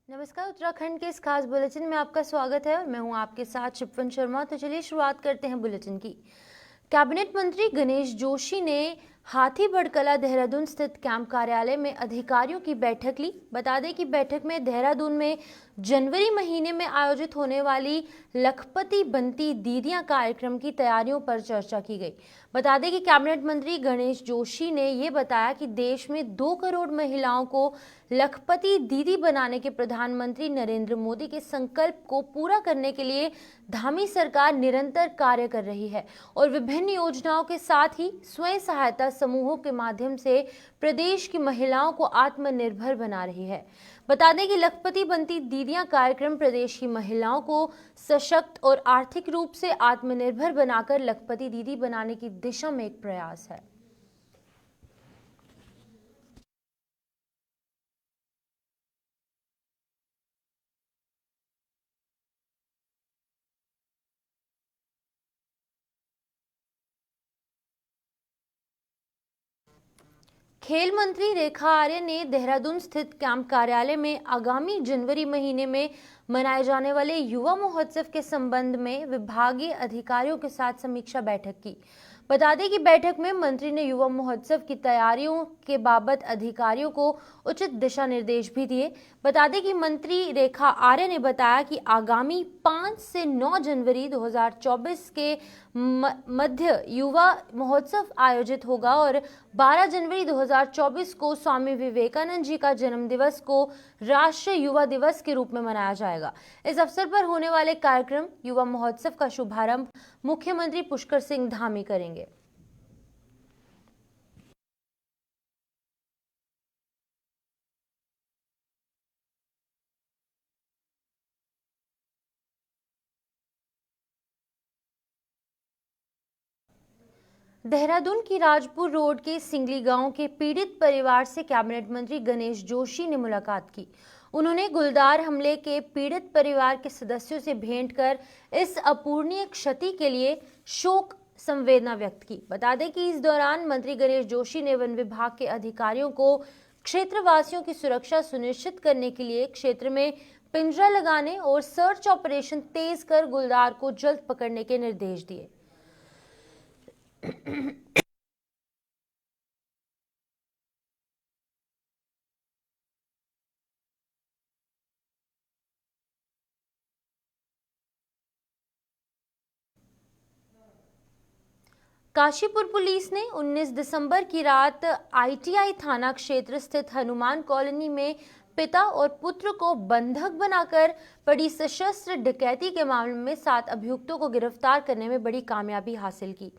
नमस्कार। उत्तराखंड के इस खास बुलेटिन में आपका स्वागत है और मैं हूं आपके साथ शिप्वन शर्मा। तो चलिए शुरुआत करते हैं बुलेटिन की। कैबिनेट मंत्री गणेश जोशी ने हाथीबढ़ कला देहरादून स्थित कैंप कार्यालय में अधिकारियों की बैठक ली। बता दें कि बैठक में देहरादून में जनवरी महीने में आयोजित होने वाली लखपति बनती दीदियां कार्यक्रम की तैयारियों पर चर्चा की गई। बता दें कि कैबिनेट मंत्री गणेश जोशी ने ये बताया कि देश में 2 करोड़ महिलाओं को लखपति दीदी बनाने के प्रधानमंत्री नरेंद्र मोदी के संकल्प को पूरा करने के लिए धामी सरकार निरंतर कार्य कर रही है और विभिन्न योजनाओं के साथ ही स्वयं सहायता समूहों के माध्यम से प्रदेश की महिलाओं को आत्मनिर्भर बना रही है। बता दें कि लखपति बनती दीदियां कार्यक्रम प्रदेश की महिलाओं को सशक्त और आर्थिक रूप से आत्मनिर्भर बनाकर लखपति दीदी बनाने की दिशा में एक प्रयास है। खेल मंत्री रेखा आर्य ने देहरादून स्थित कैंप कार्यालय में आगामी जनवरी महीने में मनाए जाने वाले युवा महोत्सव के संबंध में विभागीय अधिकारियों के साथ समीक्षा बैठक की। बता दें कि बैठक में मंत्री ने युवा महोत्सव की तैयारियों के बाबत अधिकारियों को उचित दिशा निर्देश भी दिए। बता दें कि मंत्री रेखा आर्य ने बताया कि आगामी 5 से 9 जनवरी 2024 के मध्य युवा महोत्सव आयोजित होगा और 12 जनवरी 2024 को स्वामी विवेकानंद जी का जन्म दिवस को राष्ट्रीय युवा दिवस के रूप में मनाया जाएगा। इस अवसर पर होने वाले कार्यक्रम युवा महोत्सव का शुभारंभ मुख्यमंत्री पुष्कर सिंह धामी करेंगे। देहरादून की राजपुर रोड के सिंगली गांव के पीड़ित परिवार से कैबिनेट मंत्री गणेश जोशी ने मुलाकात की। उन्होंने गुलदार हमले के पीड़ित परिवार के सदस्यों से भेंट कर इस अपूरणीय क्षति के लिए शोक संवेदना व्यक्त की। बता दें कि इस दौरान मंत्री गणेश जोशी ने वन विभाग के अधिकारियों को क्षेत्रवासियों की सुरक्षा सुनिश्चित करने के लिए क्षेत्र में पिंजरा लगाने और सर्च ऑपरेशन तेज कर गुलदार को जल्द पकड़ने के निर्देश दिए। काशीपुर पुलिस ने 19 दिसंबर की रात आईटीआई थाना क्षेत्र स्थित हनुमान कॉलोनी में पिता और पुत्र को बंधक बनाकर बड़ी सशस्त्र डकैती के मामले में 7 अभियुक्तों को गिरफ्तार करने में बड़ी कामयाबी हासिल की।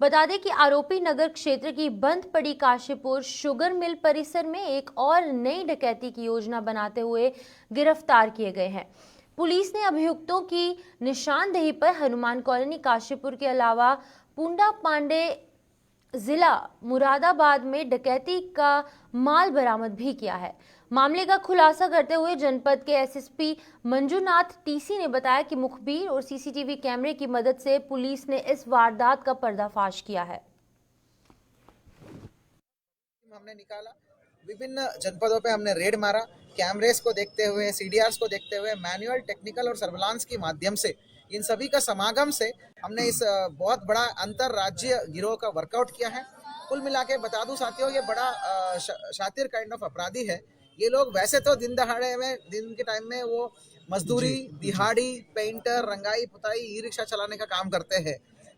बता दें कि आरोपी नगर क्षेत्र की बंद पड़ी काशीपुर शुगर मिल परिसर में एक और नई डकैती की योजना बनाते हुए गिरफ्तार किए गए हैं। पुलिस ने अभियुक्तों की निशानदेही पर हनुमान कॉलोनी काशीपुर के अलावा पुंडा पांडे जिला मुरादाबाद में डकैती का माल बरामद भी किया है। मामले का खुलासा करते हुए जनपद के एसएसपी मंजूनाथ टीसी ने बताया कि मुखबिर और सीसीटीवी कैमरे की मदद से पुलिस ने इस वारदात का पर्दाफाश किया है। हमने निकाला, विभिन्न जनपदों पे हमने रेड मारा, कैमरेस को देखते हुए, सीडीआरस को देखते हुए, मैनुअल, टेक्निकल और सर्विलांस के माध्यम से इन सभी का समागम से हमने इस बहुत बड़ा अंतरराज्यीय गिरोह का वर्कआउट किया है। कुल मिला के बता दूं साथियों, ये बड़ा शातिर काइंड ऑफ अपराधी है। ये लोग वैसे तो दिन दहाड़े में, दिन के टाइम में वो मजदूरी, दिहाड़ी, पेंटर, रंगाई पुताई, ई रिक्शा चलाने का काम करते हैं,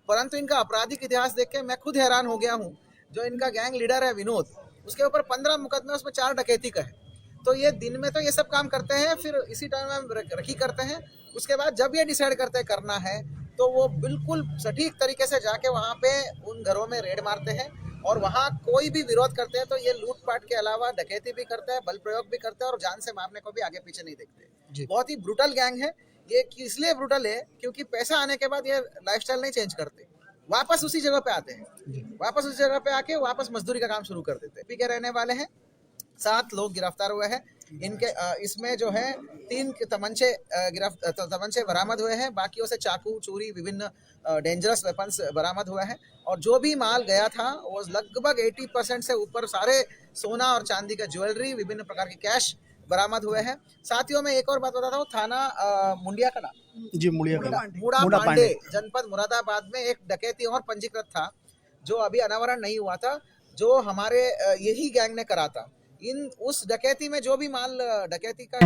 परंतु इनका आपराधिक इतिहास देख के मैं खुद हैरान हो गया हूँ। जो इनका गैंग लीडर है विनोद, उसके ऊपर 15 मुकदमे, उसमें 4 डकैती का है। तो ये दिन में तो ये सब काम करते हैं, फिर इसी टाइम में रखी करते हैं। उसके बाद जब ये डिसाइड करते हैं करना है तो वो बिल्कुल सटीक तरीके से जाके वहाँ पे उन घरों में रेड मारते हैं और वहाँ कोई भी विरोध करते हैं तो ये लूटपाट के अलावा डकैती भी करते हैं, बल प्रयोग भी करते हैं और जान से मारने को भी आगे पीछे नहीं देखते। बहुत ही ब्रूटल गैंग है ये। इसलिए ब्रूटल है क्योंकि पैसा आने के बाद ये लाइफस्टाइल नहीं चेंज करते, वापस उसी जगह पे आते हैं, वापस उसी जगह पे आके वापस मजदूरी का काम शुरू कर देते हैं। पी के रहने वाले हैं, 7 लोग गिरफ्तार हुए हैं। इनके इसमें जो है 3 तमंचे बरामद हुए हैं, बाकियों से चाकू, चूरी, विभिन्न डेंजरस वेपन्स बरामद हुए हैं। और जो भी माल गया था वो लगभग 80% से ऊपर सारे सोना और चांदी का ज्वेलरी, विभिन्न प्रकार के कैश बरामद हुए हैं। साथियों में एक और बात बताता हूँ, थाना मुंडिया का जी मुड़िया मुड़ा पांडे जनपद मुरादाबाद में एक डकैती और पंजीकृत था, जो अभी अनावरण नहीं हुआ था, जो हमारे यही गैंग ने करा था। उस डकैती में जो भी माल डकैती का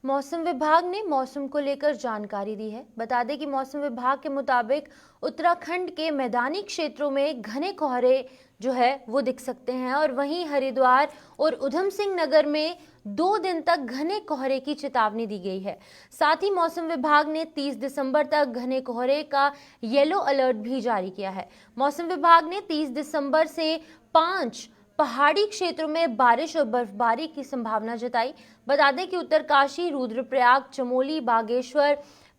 मौसम विभाग ने मौसम को लेकर जानकारी दी है। बता दें कि मौसम विभाग के मुताबिक उत्तराखंड के मैदानी क्षेत्रों में घने कोहरे जो है वो दिख सकते हैं और वहीं हरिद्वार और उधम सिंह नगर में 2 दिन तक घने कोहरे की चेतावनी दी गई है। साथ ही मौसम विभाग ने 30 दिसंबर तक घने कोहरे का येलो अलर्ट भी जारी किया है। मौसम विभाग ने 30 दिसंबर से 5 पहाड़ी क्षेत्रों में बारिश और बर्फबारी की संभावना जताई। बता दें कि उत्तरकाशी, रुद्रप्रयाग, चमोली, बागेश्वर,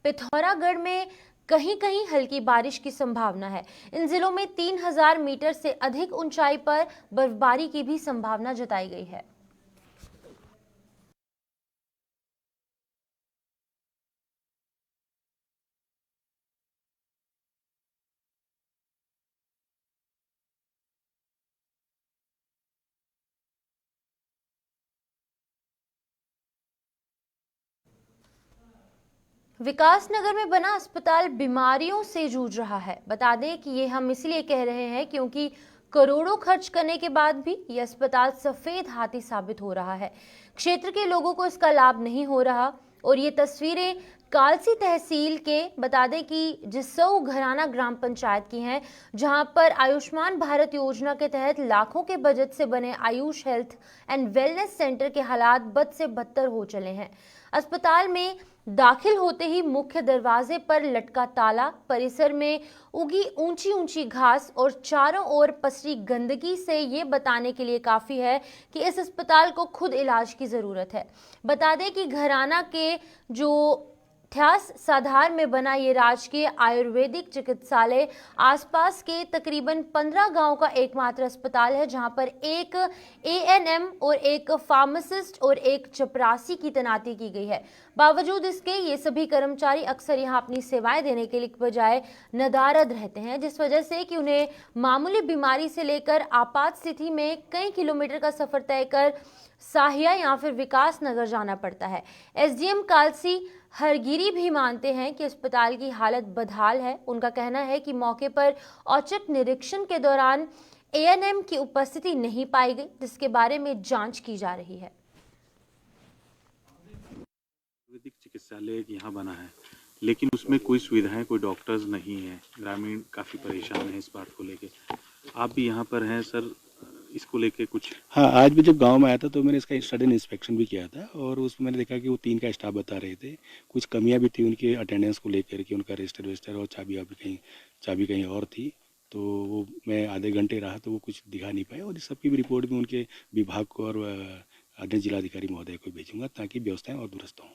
पिथौरागढ़ में कहीं कहीं हल्की बारिश की संभावना है। इन जिलों में 3000 मीटर से अधिक ऊंचाई पर बर्फबारी की भी संभावना जताई गई है। विकासनगर में बना अस्पताल बीमारियों से जूझ रहा है। बता दें कि ये हम इसलिए कह रहे हैं क्योंकि करोड़ों खर्च करने के बाद भी ये अस्पताल सफेद हाथी साबित हो रहा है। क्षेत्र के लोगों को इसका लाभ नहीं हो रहा और ये तस्वीरें कालसी तहसील के बता दें कि जिसऊ घराना ग्राम पंचायत की हैं, जहां पर आयुष्मान भारत योजना के तहत लाखों के बजट से बने Ayush health and wellness centre के हालात बद से बदतर हो चले हैं। अस्पताल में दाखिल होते ही मुख्य दरवाजे पर लटका ताला, परिसर में उगी ऊंची ऊंची घास और चारों ओर पसरी गंदगी से ये बताने के लिए काफी है कि इस अस्पताल को खुद इलाज की जरूरत है। बता दें कि घराना के जो थ्यास साधार में बना ये राजकीय आयुर्वेदिक चिकित्सालय आसपास के तकरीबन 15 गांव का एकमात्र अस्पताल है, जहां पर एक एएनएम और एक फार्मासिस्ट और एक चपरासी की तैनाती की गई है। बावजूद इसके ये सभी कर्मचारी अक्सर यहां अपनी सेवाएं देने के लिए बजाय नदारद रहते हैं, जिस वजह से कि उन्हें मामूली बीमारी से लेकर आपात स्थिति में कई किलोमीटर का सफर तय कर साहिया या फिर विकास नगर जाना पड़ता है। एसडीएम कालसी हरगिरी भी मानते हैं कि अस्पताल की हालत बदहाल है। उनका कहना है कि मौके पर औचक निरीक्षण के दौरान एएनएम की उपस्थिति नहीं पाई गई, जिसके बारे में जांच की जा रही है। आयुर्वेदिक चिकित्सालय यहाँ बना है, लेकिन उसमें कोई सुविधाएं, कोई डॉक्टर्स नहीं है। ग्रामीण काफ़ी परेशान है इस बात को लेके। आप भी यहाँ पर हैं सर, इसको लेके कुछ? हाँ, आज भी जब गांव में आया था तो मैंने इसका सडन इंस्पेक्शन भी किया था और उसमें मैंने देखा कि वो 3 का स्टाफ बता रहे थे। कुछ कमियां भी थी उनके अटेंडेंस को लेकर के, उनका रजिस्टर वेस्टर और चाबी कहीं और थी। तो वो मैं आधे घंटे रहा तो वो कुछ दिखा नहीं पाया और इस सबकी भी रिपोर्ट भी उनके विभाग को और अन्य जिलाधिकारी महोदय को भेजूंगा ताकि व्यवस्थाएं और दुरुस्त हों।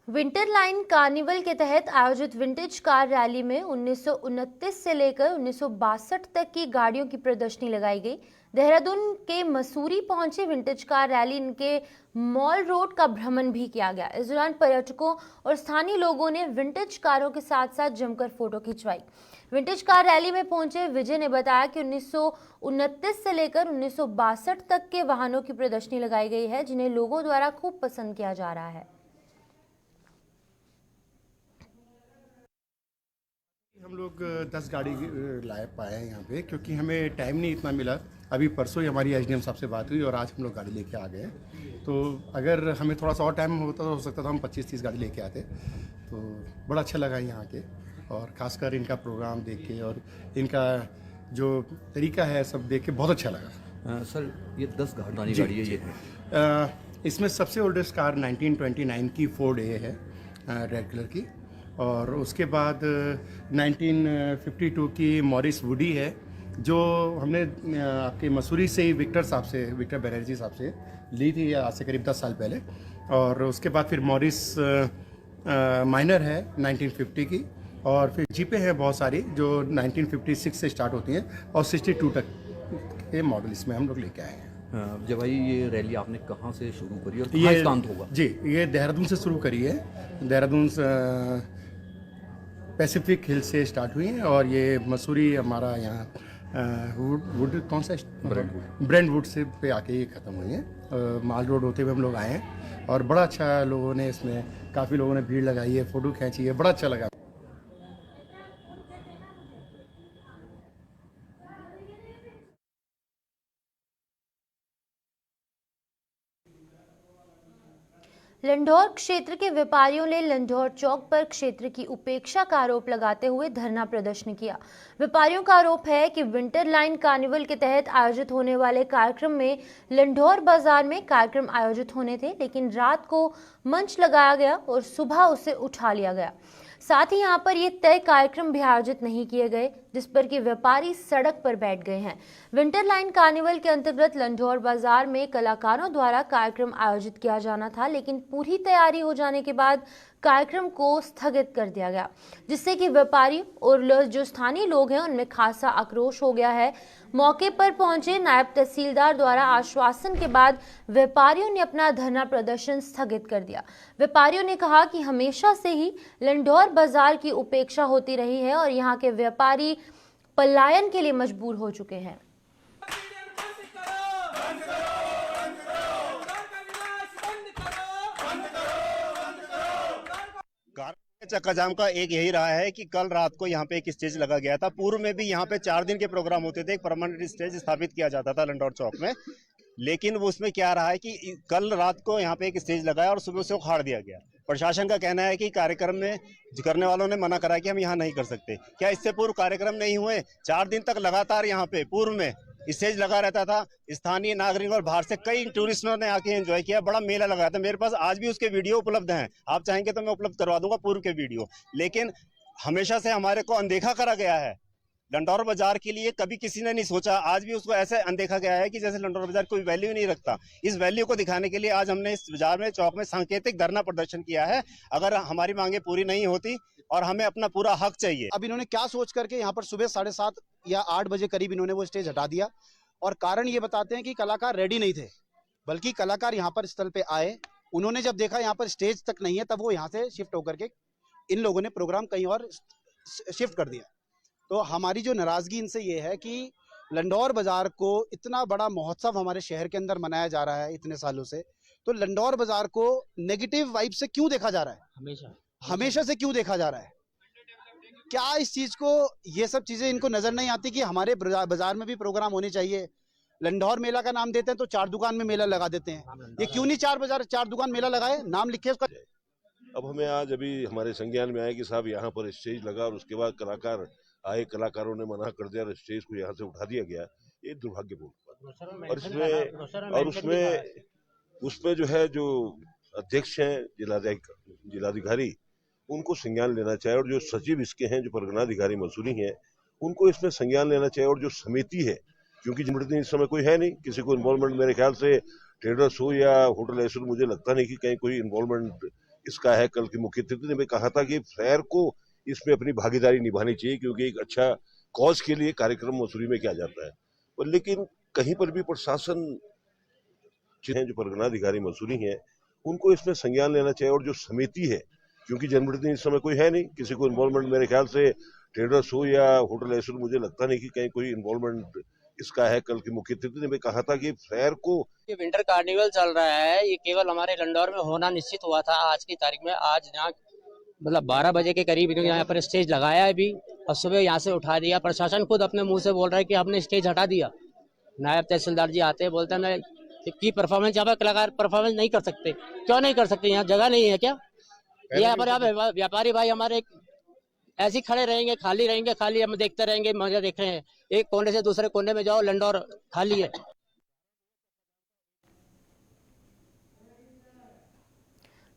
विंटर लाइन कार्निवल के तहत आयोजित विंटेज कार रैली में 1929 से लेकर 1962 तक की गाड़ियों की प्रदर्शनी लगाई गई। देहरादून के मसूरी पहुंचे विंटेज कार रैली इनके मॉल रोड का भ्रमण भी किया गया। इस दौरान पर्यटकों और स्थानीय लोगों ने विंटेज कारों के साथ साथ जमकर फोटो खिंचवाई। विंटेज कार रैली में पहुंचे विजय ने बताया कि 1929 से लेकर 1962 तक के वाहनों की प्रदर्शनी लगाई गई है, जिन्हें लोगों द्वारा खूब पसंद किया जा रहा है। हम लोग 10 गाड़ी लाए पाए हैं यहाँ पे, क्योंकि हमें टाइम नहीं इतना मिला। अभी परसों ही हमारी एसडीएम साहब से बात हुई और आज हम लोग गाड़ी लेके आ गए। तो अगर हमें थोड़ा सा और टाइम होता तो हो सकता था हम 25-30 गाड़ी लेके आते। तो बड़ा अच्छा लगा यहाँ के, और ख़ासकर इनका प्रोग्राम देख के और इनका जो तरीका है सब देख के बहुत अच्छा लगा। सर ये 10 गाड़ी है ये? इसमें सबसे ओल्डेस्ट कार 1929 की फोर्ड ए है, रेड कलर की, और उसके बाद 1952 की मॉरिस वुडी है, जो हमने आपके मसूरी से ही विक्टर बनर्जी साहब से ली थी आज से करीब 10 साल पहले। और उसके बाद फिर मॉरिस माइनर है 1950 की, और फिर जीपें हैं बहुत सारी जो 1956 से स्टार्ट होती हैं और 62 तक के मॉडल इसमें हम लोग लेके आए हैं। जब भाई ये रैली आपने कहाँ से शुरू करी और ये कहाँ स्थान होगा? जी, ये देहरादून से शुरू करी है। देहरादून पैसिफिक हिल से स्टार्ट हुई है और ये मसूरी हमारा यहाँ वुड कौन सा ब्रेंडवुड से पे आके ये ख़त्म हुई है। माल रोड होते हुए हम लोग आए हैं और बड़ा अच्छा लोगों ने इसमें काफ़ी लोगों ने भीड़ लगाई है, फ़ोटो खींची है, बड़ा अच्छा लगा। लंढौर क्षेत्र के व्यापारियों ने लंढौर चौक पर क्षेत्र की उपेक्षा का आरोप लगाते हुए धरना प्रदर्शन किया। व्यापारियों का आरोप है कि विंटर लाइन कार्निवल के तहत आयोजित होने वाले कार्यक्रम में लंढौर बाजार में कार्यक्रम आयोजित होने थे, लेकिन रात को मंच लगाया गया और सुबह उसे उठा लिया गया। साथ ही यहां पर ये तय कार्यक्रम भी आयोजित नहीं किए गए, जिस पर कि व्यापारी सड़क पर बैठ गए हैं। विंटर लाइन कार्निवल के अंतर्गत लंढौर बाजार में कलाकारों द्वारा कार्यक्रम आयोजित किया जाना था, लेकिन पूरी तैयारी हो जाने के बाद कार्यक्रम को स्थगित कर दिया गया, जिससे कि व्यापारी और जो स्थानीय लोग हैं उनमें खासा आक्रोश हो गया है। मौके पर पहुंचे नायब तहसीलदार द्वारा आश्वासन के बाद व्यापारियों ने अपना धरना प्रदर्शन स्थगित कर दिया। व्यापारियों ने कहा कि हमेशा से ही लंढौर बाजार की उपेक्षा होती रही है और यहाँ के व्यापारी पलायन के लिए मजबूर हो चुके हैं। चक्का जाम का एक यही रहा है कि कल रात को यहाँ पे एक स्टेज लगा गया था। पूर्व में भी यहाँ पे 4 दिन के प्रोग्राम होते थे, एक परमानेंट स्टेज स्थापित किया जाता था लंढौर चौक में, लेकिन वो उसमें क्या रहा है कि कल रात को यहाँ पे एक स्टेज लगाया और सुबह से उखाड़ दिया गया। प्रशासन का कहना है कि कार्यक्रम में करने वालों ने मना करा कि हम यहाँ नहीं कर सकते। क्या इससे पूर्व कार्यक्रम नहीं हुए? 4 दिन तक लगातार यहाँ पे पूर्व में स्टेज लगा रहता था। स्थानीय नागरिक और बाहर से कई टूरिस्टों ने आके एंजॉय किया, बड़ा मेला लगा था। मेरे पास आज भी उसके वीडियो उपलब्ध हैं, आप चाहेंगे तो मैं उपलब्ध करवा दूंगा पूर्व के वीडियो। लेकिन हमेशा से हमारे को अनदेखा करा गया है। लंढौर बाजार के लिए कभी किसी ने नहीं सोचा, आज भी उसको ऐसे अनदेखा गया है कि जैसे लंढौर बाजार कोई वैल्यू नहीं रखता। इस वैल्यू को दिखाने के लिए आज हमने इस बाजार में चौक में सांकेतिक धरना प्रदर्शन किया है। अगर हमारी मांगे पूरी नहीं होती और हमें अपना पूरा हक चाहिए। अब इन्होंने क्या सोच करके यहाँ पर सुबह 7:30 या 8 बजे करीब इन्होंने वो स्टेज हटा दिया और कारण ये बताते हैं कि कलाकार रेडी नहीं थे, बल्कि कलाकार यहाँ पर स्थल पे आए, उन्होंने जब देखा यहाँ पर स्टेज तक नहीं है तब वो यहाँ से शिफ्ट होकर के इन लोगों ने प्रोग्राम कहीं और शिफ्ट कर दिया। तो हमारी जो नाराजगी इनसे ये है कि लंढौर बाजार को इतना बड़ा महोत्सव हमारे शहर के अंदर मनाया जा रहा है इतने सालों से, तो लंढौर बाजार को नेगेटिव वाइब से क्यों देखा जा रहा है? हमेशा से क्यों देखा जा रहा है? क्या इस चीज को, ये सब चीजें इनको नजर नहीं आती कि हमारे बाजार में भी प्रोग्राम होने चाहिए? लंढौर मेला का नाम देते हैं तो 4 दुकान में मेला लगा देते हैं, ये क्यों नहीं 4 दुकान मेला लगाए, नाम लिखे उसका। अब हमें आज अभी हमारे संज्ञान में आया कि साहब यहाँ पर स्टेज लगा और उसके बाद कलाकार आए, कलाकारों ने मना कर दिया और स्टेज को यहाँ से उठा दिया गया। ये दुर्भाग्यपूर्ण बात। और उसमें जो है जो अध्यक्ष हैं जिलाधिकारी, उनको संज्ञान लेना चाहिए और जो सचिव इसके हैं जो परगनाधिकारी मसूरी हैं उनको इसमें संज्ञान लेना चाहिए। और जो समिति है, क्योंकि जनप्रतिनिधि इस समय कोई है नहीं, किसी को इन्वॉल्वमेंट मेरे ख्याल से ट्रेडर्स हो या होटल एसोसिएशन, मुझे लगता नहीं कि कहीं कोई इन्वॉल्वमेंट इसका है। कल की मुख्य अतिथि ने भी कहा था कि फेयर को इसमें अपनी भागीदारी निभानी चाहिए, क्योंकि एक अच्छा कॉज के लिए कार्यक्रम मसूरी में किया जाता है। और लेकिन कहीं पर भी प्रशासन जो परगनाधिकारी मसूरी हैं उनको इसमें संज्ञान लेना चाहिए। और जो समिति है, क्योंकि जनप्रतिनिधि इस समय कोई है नहीं, किसी को इन्वॉल्वमेंट मेरे ख्याल से ट्रेडर्स हो या होटल एसोसिएशन, मुझे लगता नहीं कि कहीं कोई इन्वॉल्वमेंट इसका है। कल की मुख्य अतिथि ने भी कहा था कि फेयर को, ये विंटर कार्निवल चल रहा है, ये केवल हमारे लंढौर में होना निश्चित हुआ था आज की तारीख में। आज यहाँ मतलब 12 बजे के करीब इन्होंने यहाँ पर स्टेज लगाया है भी और सुबह यहाँ से उठा दिया। प्रशासन खुद अपने मुंह से बोल रहा है कि हमने स्टेज हटा दिया। नायब तहसीलदार जी आते हैं, बोलते हैं कि परफॉर्मेंस यहाँ पर कलाकार परफॉर्मेंस नहीं कर सकते। क्यों नहीं कर सकते? यहाँ जगह नहीं है क्या? यहाँ पर व्यापारी भाई हमारे ऐसे खड़े रहेंगे, खाली रहेंगे, खाली हम देखते रहेंगे, मजा देख रहे हैं। एक कोने से दूसरे कोने में जाओ, लंढौर खाली है।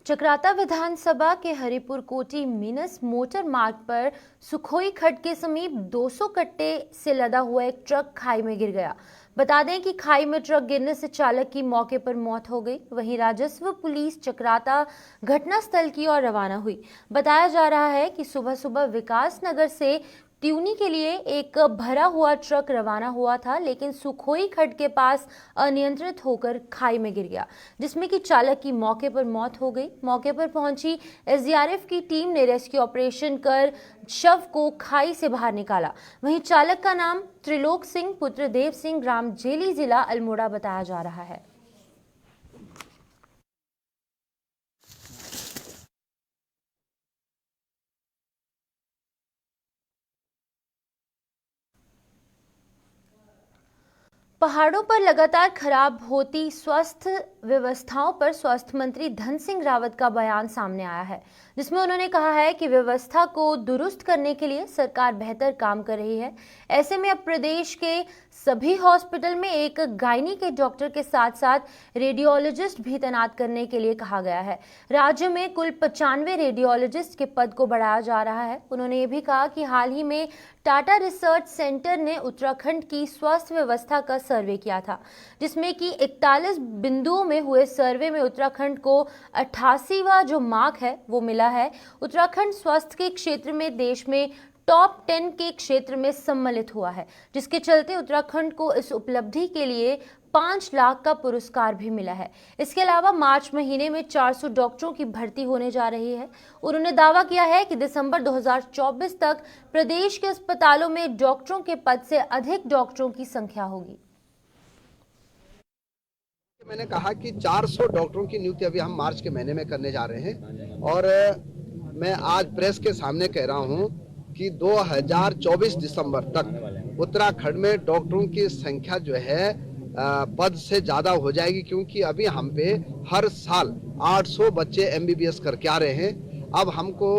चक्राता विधानसभा के हरिपुर कोटी मीनस मोटर मार्ग पर सुखोई खड्ड के समीप 200 कट्टे से लदा हुआ एक ट्रक खाई में गिर गया। बता दें कि खाई में ट्रक गिरने से चालक की मौके पर मौत हो गई। वहीं राजस्व पुलिस चक्राता घटनास्थल की ओर रवाना हुई। बताया जा रहा है कि सुबह सुबह विकास नगर से त्यूनी के लिए एक भरा हुआ ट्रक रवाना हुआ था, लेकिन सुखोई खड्ड के पास अनियंत्रित होकर खाई में गिर गया, जिसमें कि चालक की मौके पर मौत हो गई। मौके पर पहुंची एसडीआरएफ की टीम ने रेस्क्यू ऑपरेशन कर शव को खाई से बाहर निकाला। वहीं चालक का नाम त्रिलोक सिंह पुत्र देव सिंह, ग्राम जेली, जिला अल्मोड़ा बताया जा रहा है। पहाड़ों पर लगातार खराब होती स्वास्थ्य व्यवस्थाओं पर स्वास्थ्य मंत्री धन सिंह रावत का बयान सामने आया है, जिसमें उन्होंने कहा है कि व्यवस्था को दुरुस्त करने के लिए सरकार बेहतर काम कर रही है। ऐसे में अब प्रदेश के सभी हॉस्पिटल में एक गायनी के डॉक्टर के साथ साथ रेडियोलॉजिस्ट भी तैनात करने के लिए कहा गया है। राज्य में कुल 95 रेडियोलॉजिस्ट के पद को बढ़ाया जा रहा है। उन्होंने ये भी कहा कि हाल ही में टाटा रिसर्च सेंटर ने उत्तराखंड की स्वास्थ्य व्यवस्था का सर्वे किया था, जिसमें कि 41 बिंदुओं में हुए सर्वे में उत्तराखंड को 88वां जो मार्क है वो मिला है। उत्तराखंड स्वास्थ्य के क्षेत्र में देश में टॉप 10 के क्षेत्र में सम्मिलित हुआ है, जिसके चलते उत्तराखंड को इस उपलब्धि के लिए 5 लाख का पुरस्कार भी मिला है। इसके अलावा मार्च महीने में 400 डॉक्टरों की भर्ती होने जा रही है। उन्होंने दावा किया है कि दिसंबर 2024 तक प्रदेश के अस्पतालों में डॉक्टरों के पद से अधिक डॉक्टरों की संख्या होगी। मैंने कहा कि 400 डॉक्टरों की नियुक्ति अभी हम मार्च के महीने में करने जा रहे हैं, और मैं आज प्रेस के सामने कह रहा हूं कि 2024 दिसंबर तक उत्तराखंड में डॉक्टरों की संख्या जो है पद से ज्यादा हो जाएगी, क्योंकि अभी हम पे हर साल 800 बच्चे एमबीबीएस करके आ रहे हैं। अब हमको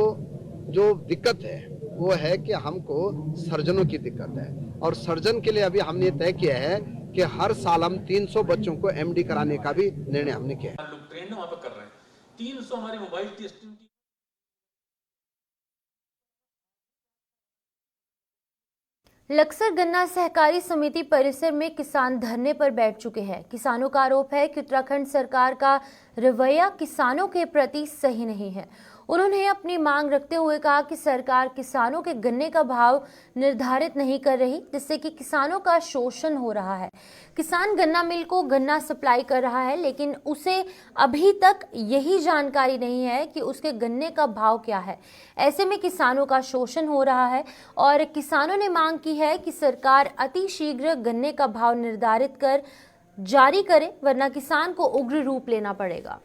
जो दिक्कत है वो है कि हमको सर्जनों की दिक्कत है, और सर्जन के लिए अभी हमने तय किया है कि हर साल हम 300 बच्चों को एमडी कराने का भी निर्णय हमने किया है। लोग ट्रेन वहां पर कर रहे हैं। 300 हमारे मोबाइल टेस्टिंग की लक्सर गन्ना सहकारी समिति परिसर में किसान धरने पर बैठ चुके हैं। किसानों का आरोप है कि उत्तराखंड सरकार का रवैया किसानों के प्रति सही नहीं है। उन्होंने अपनी मांग रखते हुए कहा कि सरकार किसानों के गन्ने का भाव निर्धारित नहीं कर रही, जिससे कि किसानों का शोषण हो रहा है। किसान गन्ना मिल को गन्ना सप्लाई कर रहा है, लेकिन उसे अभी तक यही जानकारी नहीं है कि उसके गन्ने का भाव क्या है। ऐसे में किसानों का शोषण हो रहा है और किसानों ने मांग की है कि सरकार अति शीघ्र गन्ने का भाव निर्धारित कर जारी करे, वरना किसान को उग्र रूप लेना पड़ेगा।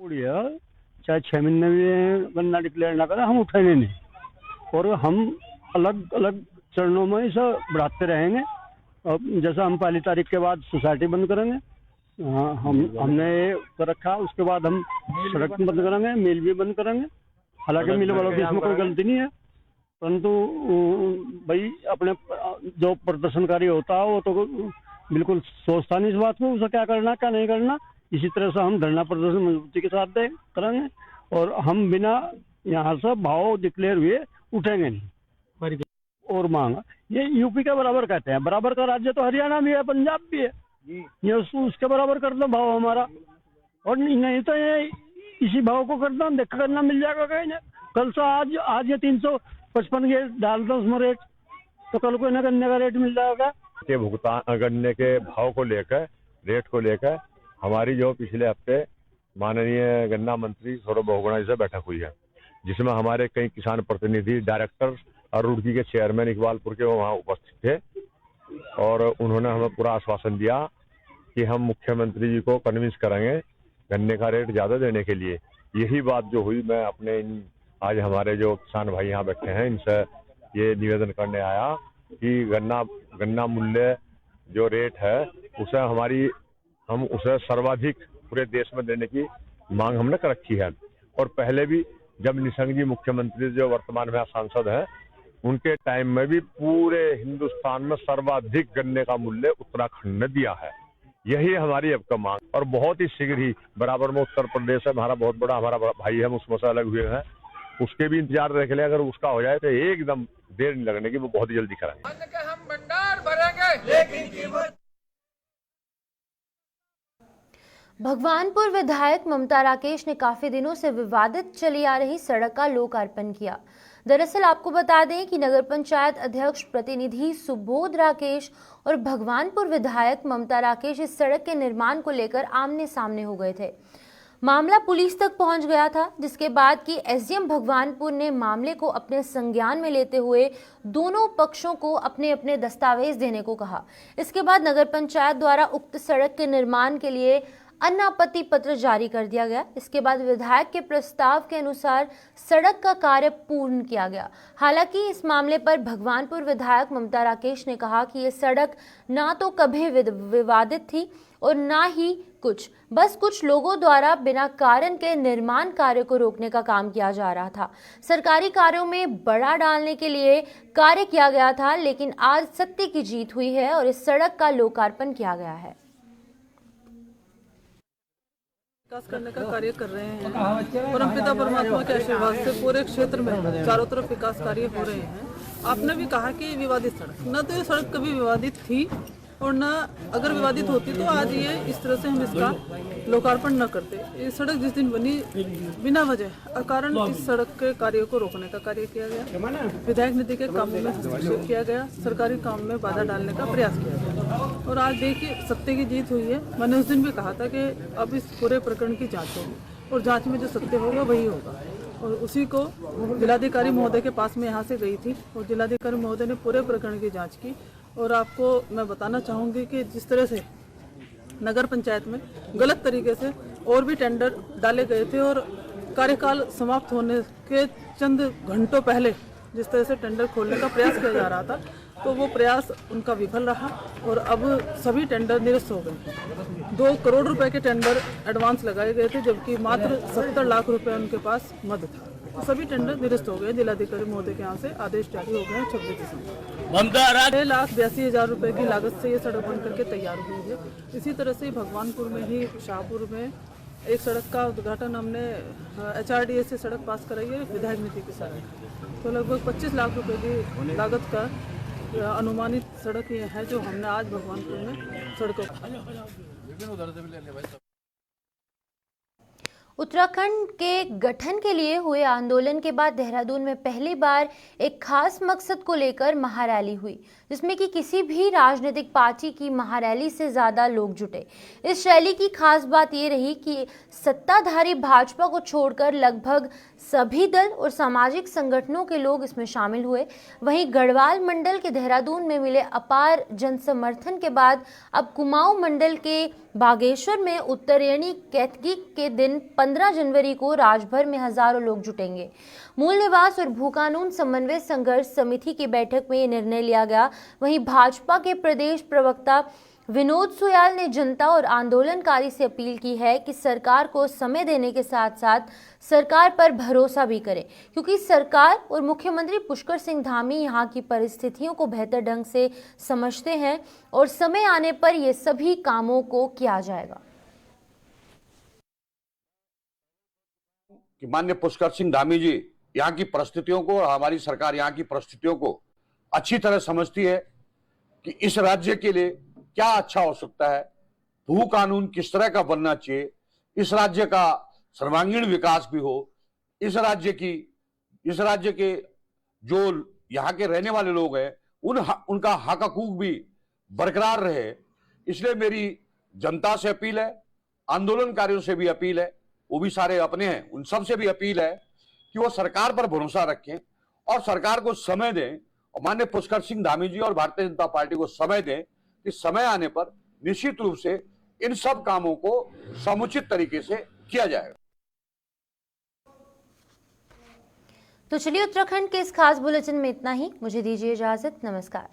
चाहे 6 महीने में गन्ना डिक्लेयर ना करें, हम उठाएंगे नहीं, और हम अलग अलग चरणों में इसे बढ़ाते रहेंगे। अब जैसा हम 1 तारीख के बाद सोसाइटी बंद करेंगे, हमने कर रखा, उसके बाद हम सड़क बंद करेंगे, मिल भी बंद करेंगे। हालांकि मिल वालों की इसमें कोई गलती नहीं है, परंतु भाई अपने जो प्रदर्शनकारी होता है वो तो बिल्कुल सोचता नहीं इस बात को, उसे क्या करना क्या नहीं करना। इसी तरह से हम धरना प्रदर्शन मजबूती के साथ करेंगे, और हम बिना यहाँ से भाव डिक्लेयर हुए उठेंगे नहीं। और मांग ये यूपी के बराबर कहते हैं, बराबर का राज्य तो हरियाणा भी है, पंजाब भी है, ये उसके बराबर कर दो भाव हमारा, और नहीं तो ये इसी भाव को कर दो, देख करना मिल जाएगा कहीं ना। कल से आज ये 355 के डाल दो उसमें रेट, तो कल को गन्ने का रेट मिल जाएगा। के भुगतान गन्ने के भाव को लेकर, रेट को लेकर हमारी जो पिछले हफ्ते माननीय गन्ना मंत्री सौरभ बहुगुणा जी से बैठक हुई है, जिसमें हमारे कई किसान प्रतिनिधि, डायरेक्टर और रुड़की के चेयरमैन इकबालपुर के वहाँ उपस्थित थे, और उन्होंने हमें पूरा आश्वासन दिया कि हम मुख्यमंत्री जी को कन्विंस करेंगे गन्ने का रेट ज़्यादा देने के लिए। यही बात जो हुई, मैं अपने आज हमारे जो किसान भाई यहाँ बैठे हैं इनसे ये निवेदन करने आया कि गन्ना मूल्य जो रेट है उसे हम उसे सर्वाधिक पूरे देश में देने की मांग हमने कर रखी है। और पहले भी जब निशंक जी मुख्यमंत्री जो वर्तमान में सांसद हैं, उनके टाइम में भी पूरे हिंदुस्तान में सर्वाधिक गन्ने का मूल्य उत्तराखंड ने दिया है। यही हमारी अब का मांग, और बहुत ही शीघ्र ही बराबर में उत्तर प्रदेश है, हमारा बहुत बड़ा हमारा भाई है, हम उसमें से अलग हुए हैं, उसके भी इंतजार रख ले। अगर उसका हो जाए तो एकदम देर नहीं लगने की, वो बहुत ही जल्दी कराएंगे। हम भंडार भरेंगे, लेकिन कीमत भगवानपुर विधायक ममता राकेश ने काफी दिनों से विवादित चली आ रही सड़क का लोकार्पण किया। दरअसल आपको बता दें कि नगर पंचायत अध्यक्ष प्रतिनिधि सुबोध राकेश और भगवानपुर विधायक ममता राकेश इस सड़क के निर्माण को लेकर आमने सामने हो गए थे। मामला पुलिस तक पहुंच गया था, जिसके बाद कि एसडीएम भगवानपुर ने मामले को अपने संज्ञान में लेते हुए दोनों पक्षों को अपने अपने दस्तावेज देने को कहा। इसके बाद नगर पंचायत द्वारा उक्त सड़क के निर्माण के लिए अनापत्ति पत्र जारी कर दिया गया। इसके बाद विधायक के प्रस्ताव के अनुसार सड़क का कार्य पूर्ण किया गया। हालांकि इस मामले पर भगवानपुर विधायक ममता राकेश ने कहा कि यह सड़क ना तो कभी विवादित थी और ना ही बस कुछ लोगों द्वारा बिना कारण के निर्माण कार्य को रोकने का काम किया जा रहा था। सरकारी कार्यों में बड़ा डालने के लिए कार्य किया गया था, लेकिन आज सत्य की जीत हुई है और इस सड़क का लोकार्पण किया गया है। विकास करने का कार्य कर रहे हैं। परमपिता परमात्मा के आशीर्वाद से पूरे क्षेत्र में चारों तरफ विकास कार्य हो रहे हैं। आपने भी कहा कि विवादित सड़क, न तो ये सड़क कभी विवादित थी और न अगर विवादित होती तो आज ये इस तरह से हम इसका लोकार्पण न करते। ये सड़क जिस दिन बनी बिना वजह अकारण इस सड़क के कार्य को रोकने का कार्य किया गया, विधायक निधि के कामों में हस्तक्षेप किया गया, सरकारी काम में बाधा डालने का प्रयास किया गया और आज देखिए सत्य की जीत हुई है। मैंने उस दिन भी कहा था कि अब इस पूरे प्रकरण की जांच होगी और जांच में जो सत्य होगा वही होगा और उसी को जिलाधिकारी महोदय के पास में यहाँ से गई थी और जिलाधिकारी महोदय ने पूरे प्रकरण की जाँच की। और आपको मैं बताना चाहूँगी कि जिस तरह से नगर पंचायत में गलत तरीके से और भी टेंडर डाले गए थे और कार्यकाल समाप्त होने के चंद घंटों पहले जिस तरह से टेंडर खोलने का प्रयास किया जा रहा था, तो वो प्रयास उनका विफल रहा और अब सभी टेंडर निरस्त हो गए। 2 करोड़ रुपए के टेंडर एडवांस लगाए गए थे, जबकि मात्र 70 लाख रुपए उनके पास मद था। सभी टेंडर निरस्त हो गए। जिलाधिकारी महोदय के यहाँ से आदेश जारी हो गए हैं 26 दिसंबर। 6,82,000 रुपए की लागत से ये सड़क बन करके तैयार हुई है। इसी तरह से भगवानपुर में ही शाहपुर में एक सड़क का उद्घाटन हमने HRDA से सड़क पास कराई है, विधायक निधि की सड़क। तो लगभग 25 लाख रुपए की लागत का अनुमानित सड़क ये है जो हमने आज भगवानपुर में सड़कों। उत्तराखंड के गठन के लिए हुए आंदोलन के बाद देहरादून में पहली बार एक खास मकसद को लेकर महारैली हुई, जिसमें कि किसी भी राजनीतिक पार्टी की महारैली से ज्यादा लोग जुटे। इस रैली की खास बात ये रही कि सत्ताधारी भाजपा को छोड़कर लगभग सभी दल और सामाजिक संगठनों के लोग इसमें शामिल हुए। वहीं गढ़वाल मंडल के देहरादून में मिले अपार जन समर्थन के बाद अब कुमाऊं मंडल के बागेश्वर में उत्तरायणी कैथगी के दिन 15 जनवरी को राजभर में हजारों लोग जुटेंगे। मूल निवास और भू कानून समन्वय संघर्ष समिति की बैठक में ये निर्णय लिया गया। वहीं भाजपा के प्रदेश प्रवक्ता विनोद सुयाल ने जनता और आंदोलनकारी से अपील की है कि सरकार को समय देने के साथ साथ सरकार पर भरोसा भी करें, क्योंकि सरकार और मुख्यमंत्री पुष्कर सिंह धामी यहाँ की परिस्थितियों को बेहतर ढंग से समझते हैं और समय आने पर ये सभी कामों को किया जाएगा। माननीय पुष्कर सिंह धामी जी यहाँ की परिस्थितियों को और हमारी सरकार यहाँ की परिस्थितियों को अच्छी तरह समझती है कि इस राज्य के लिए क्या अच्छा हो सकता है, भू कानून किस तरह का बनना चाहिए, इस राज्य का सर्वांगीण विकास भी हो, इस राज्य के जो यहाँ के रहने वाले लोग हैं उनका हक हकूक भी बरकरार रहे। इसलिए मेरी जनता से अपील है, आंदोलनकारियों से भी अपील है, वो भी सारे अपने हैं, उन सब से भी अपील है कि वो सरकार पर भरोसा रखें और सरकार को समय दें और माननीय पुष्कर सिंह धामी जी और भारतीय जनता पार्टी को समय दें कि समय आने पर निश्चित रूप से इन सब कामों को समुचित तरीके से किया जाएगा। तो चलिए उत्तराखंड के इस खास बुलेटिन में इतना ही। मुझे दीजिए इजाजत। नमस्कार।